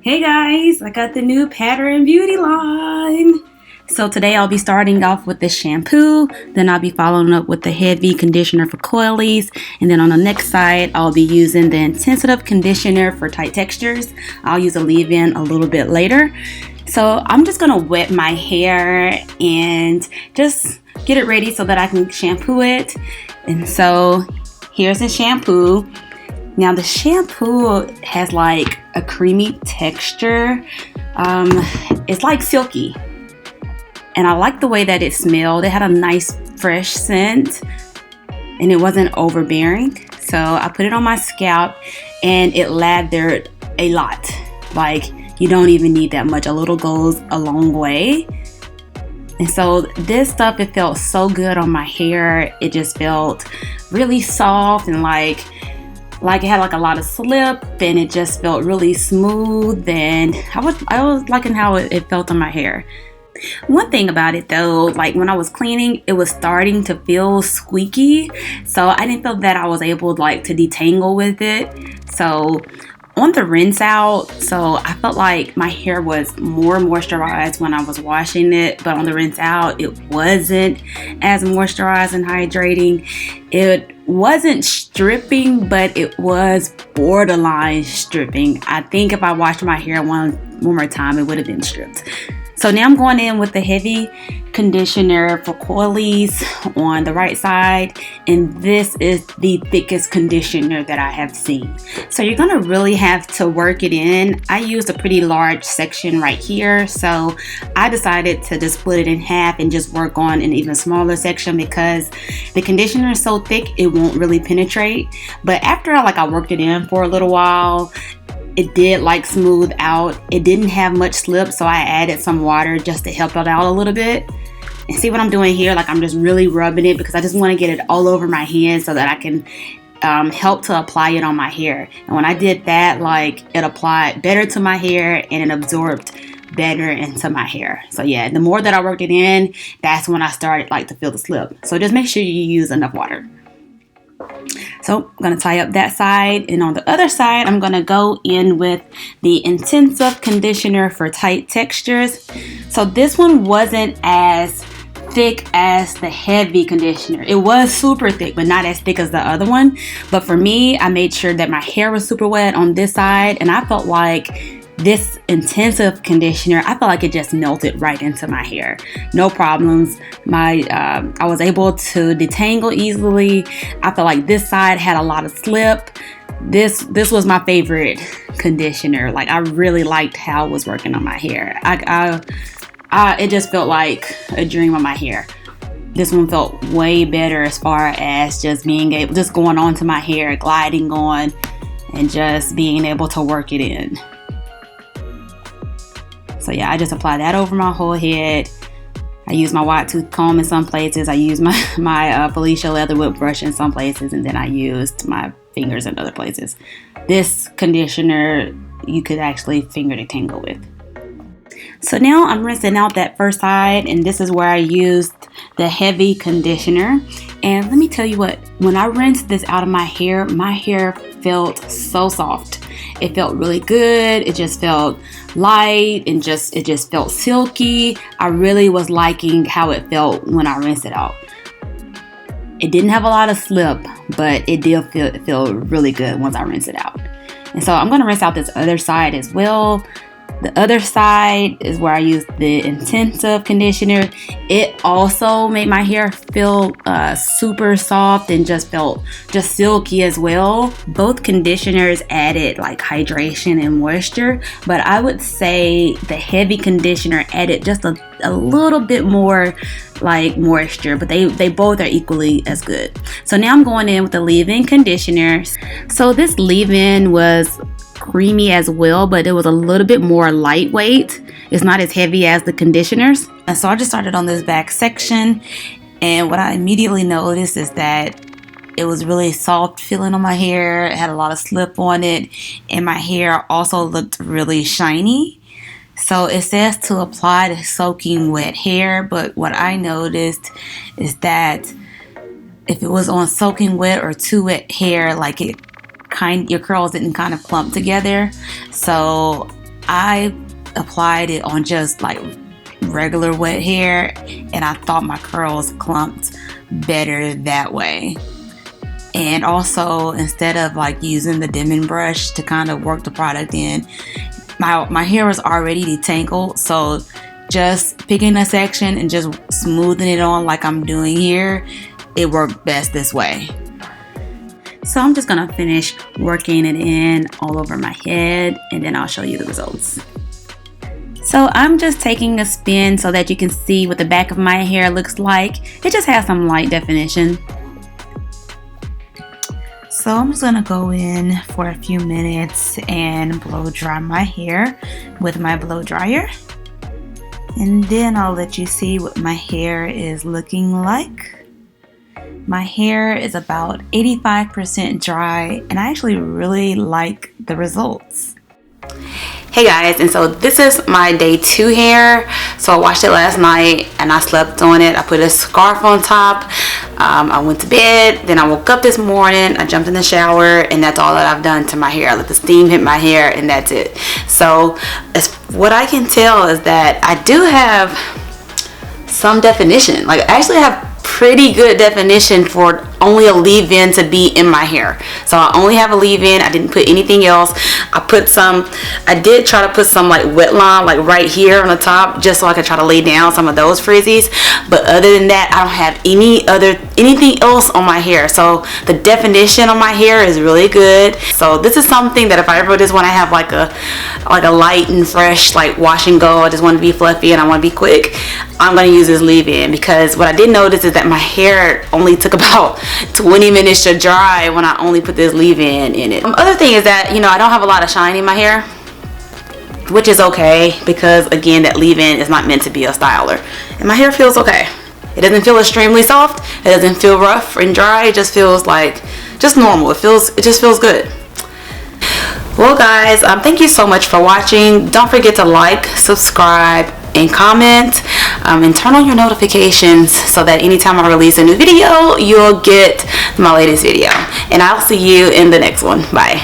Hey guys, I got the new Pattern Beauty line. So today I'll be starting off with the shampoo, then I'll be following up with the heavy conditioner for coilies, and then on the next side I'll be using the intensive conditioner for tight textures. I'll use a leave-in a little bit later. So I'm just gonna wet my hair and just get it ready so that I can shampoo it. And so here's the shampoo. Now the shampoo has like a creamy texture. It's like silky. And I like the way that it smelled. It had a nice fresh scent and it wasn't overbearing. So I put it on my scalp and it lathered a lot. Like you don't even need that much. A little goes a long way. And so this stuff, it felt so good on my hair. It just felt really soft and like it had like a lot of slip, and it just felt really smooth, and I was liking how it felt on my hair. One thing about it though, like when I was cleaning, it was starting to feel squeaky, so I didn't feel that I was able like to detangle with it. So on the rinse out, so I felt like my hair was more moisturized when I was washing it, but on the rinse out, it wasn't as moisturized and hydrating. It wasn't stripping, but it was borderline stripping. I think if I washed my hair one more time, it would have been stripped. So now I'm going in with the heavy conditioner for coilies on the right side, and this is the thickest conditioner that I have seen. So you're gonna really have to work it in. I used a pretty large section right here, so I decided to just split it in half and just work on an even smaller section because the conditioner is so thick it won't really penetrate. But after I worked it in for a little while, it did like smooth out. It didn't have much slip, so I added some water just to help it out a little bit. And see what I'm doing here? Like I'm just really rubbing it because I just want to get it all over my hand so that I can help to apply it on my hair. And when I did that, like it applied better to my hair and it absorbed better into my hair. So yeah, the more that I worked it in, that's when I started like to feel the slip. So just make sure you use enough water. So I'm going to tie up that side, and on the other side I'm going to go in with the intensive conditioner for tight textures. So this one wasn't as thick as the heavy conditioner. It was super thick, but not as thick as the other one. But for me, I made sure that my hair was super wet on this side, and I felt like this intensive conditioner, I felt like it just melted right into my hair. No problems. I was able to detangle easily. I felt like this side had a lot of slip. This was my favorite conditioner. Like I really liked how it was working on my hair. It just felt like a dream on my hair. This one felt way better as far as just going onto my hair, gliding on, and just being able to work it in. So yeah, I just apply that over my whole head. I use my wide tooth comb in some places. I use my Felicia Leatherwood brush in some places, and then I used my fingers in other places. This conditioner you could actually finger detangle with. So now I'm rinsing out that first side, and this is where I used the heavy conditioner. And let me tell you what, when I rinsed this out of my hair felt so soft. It felt really good. It just felt light and it just felt silky. I really was liking how it felt when I rinsed it out. It didn't have a lot of slip, but it did feel really good once I rinsed it out. And so I'm going to rinse out this other side as well. The other side is where I used the intensive conditioner. It also made my hair feel super soft and just felt just silky as well. Both conditioners added like hydration and moisture, but I would say the heavy conditioner added just a little bit more like moisture, but they both are equally as good. So now I'm going in with the leave-in conditioner. So this leave-in was creamy as well, but it was a little bit more lightweight. It's not as heavy as the conditioners. And so I just started on this back section, and what I immediately noticed is that it was really soft feeling on my hair. It had a lot of slip on it, and my hair also looked really shiny. So it says to apply to soaking wet hair, but what I noticed is that if it was on soaking wet or too wet hair, like your curls didn't kind of clump together. So I applied it on just like regular wet hair, and I thought my curls clumped better that way. And also, instead of like using the dimming brush to kind of work the product in, my hair was already detangled, so just picking a section and just smoothing it on like I'm doing here, it worked best this way. So I'm just gonna finish working it in all over my head, and then I'll show you the results. So I'm just taking a spin so that you can see what the back of my hair looks like. It just has some light definition. So I'm just gonna go in for a few minutes and blow dry my hair with my blow dryer. And then I'll let you see what my hair is looking like. My hair is about 85% dry, and I actually really like the results. Hey guys, and so this is my day 2 hair. So I washed it last night and I slept on it. I put a scarf on top. I went to bed, then I woke up this morning, I jumped in the shower, and that's all that I've done to my hair. I let the steam hit my hair, and that's it. So as what I can tell is that I do have some definition. Like, I actually have pretty good definition for only a leave-in to be in my hair. So I only have a leave-in. I didn't put anything else. I did try to put some like wet line like right here on the top, just so I could try to lay down some of those frizzies. But other than that, I don't have anything else on my hair. So the definition on my hair is really good. So this is something that if I ever just want to have like a light and fresh like wash and go, I just want to be fluffy and I want to be quick, I'm going to use this leave-in, because what I did notice is that my hair only took about 20 minutes to dry when I only put this leave-in in it. Other thing is that, you know, I don't have a lot of shine in my hair, which is okay, because again, that leave-in is not meant to be a styler, and my hair feels okay. It doesn't feel extremely soft, it doesn't feel rough and dry, it just feels like just normal. It just feels good. Well guys, thank you so much for watching. Don't forget to like, subscribe, and comment, and turn on your notifications so that anytime I release a new video, you'll get my latest video. And I'll see you in the next one. Bye.